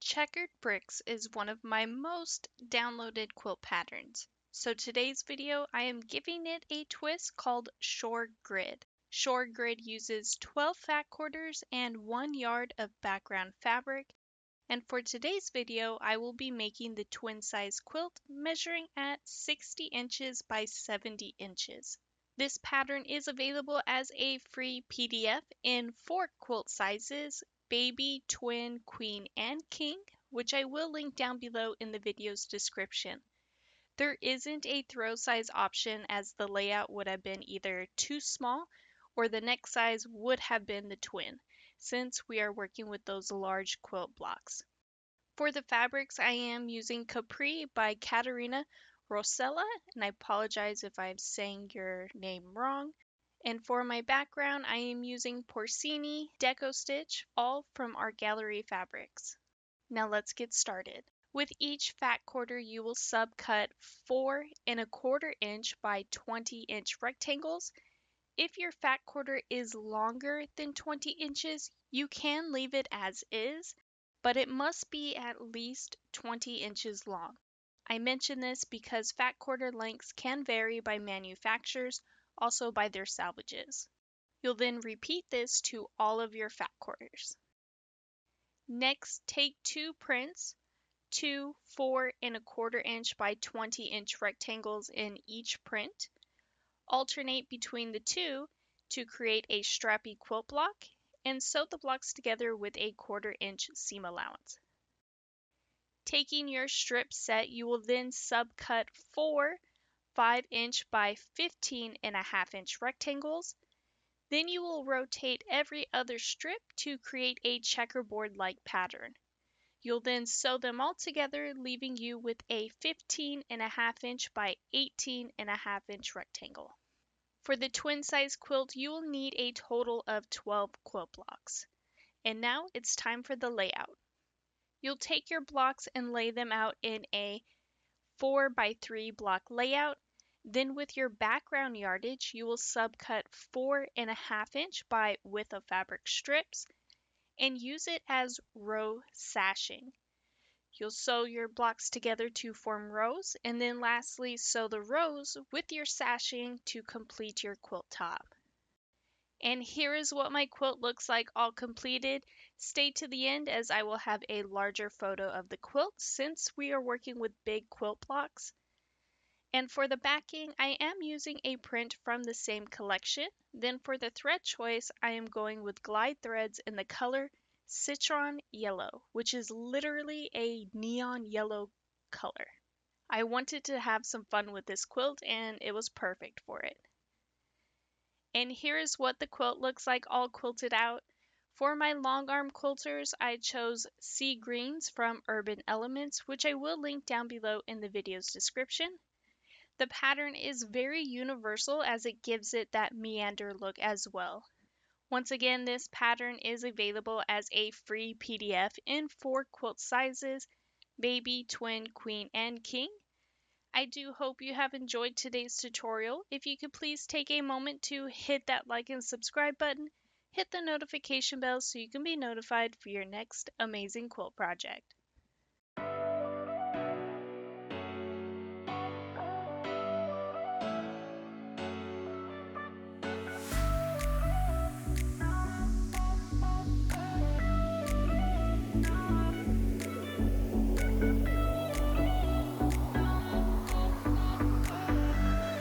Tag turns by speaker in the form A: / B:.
A: Checkered bricks is one of my most downloaded quilt patterns. So today's video, I am giving it a twist called Shore Grid. Shore Grid uses 12 fat quarters and 1 yard of background fabric. And for today's video, I will be making the twin size quilt measuring at 60 inches by 70 inches. This pattern is available as a free PDF in 4 quilt sizes: baby, twin, queen, and king, which I will link down below in the video's description. There isn't a throw size option, as the layout would have been either too small or the next size would have been the twin, since we are working with those large quilt blocks. For the fabrics, I am using Capri by Katarina Roccella, and I apologize if I'm saying your name wrong. And for my background, I am using Porcini Deco Stitch, all from our gallery fabrics. Now let's get started. With each fat quarter, you will subcut 4¼ inch by 20-inch rectangles. If your fat quarter is longer than 20 inches, you can leave it as is, but it must be at least 20 inches long. I mention this because fat quarter lengths can vary by manufacturers, also by their salvages. You'll then repeat this to all of your fat quarters. Next, take 2 prints, 2 4¼ inch by 20-inch rectangles in each print. Alternate between the two to create a strappy quilt block, and sew the blocks together with a 1/4 inch seam allowance. Taking your strip set, you will then subcut 4 5-inch by 15½ inch rectangles. Then you will rotate every other strip to create a checkerboard-like pattern. You'll then sew them all together, leaving you with a 15½ inch by 18½ inch rectangle. For the twin size quilt, you will need a total of 12 quilt blocks. And now it's time for the layout. You'll take your blocks and lay them out in a 4x3 block layout. Then with your background yardage, you will subcut 4½ inch by width of fabric strips and use it as row sashing. You'll sew your blocks together to form rows, and then lastly sew the rows with your sashing to complete your quilt top. And here is what my quilt looks like all completed. Stay to the end as I will have a larger photo of the quilt since we are working with big quilt blocks. And for the backing, I am using a print from the same collection. Then for the thread choice, I am going with glide threads in the color Citron Yellow, which is literally a neon yellow color. I wanted to have some fun with this quilt, and it was perfect for it. And here is what the quilt looks like all quilted out. For my long arm quilters, I chose sea greens from Urban Elements, which I will link down below in the video's description. The pattern is very universal as it gives it that meander look as well. Once again, this pattern is available as a free PDF in 4 quilt sizes: baby, twin, queen, and king. I do hope you have enjoyed today's tutorial. If you could please take a moment to hit that like and subscribe button, hit the notification bell so you can be notified for your next amazing quilt project.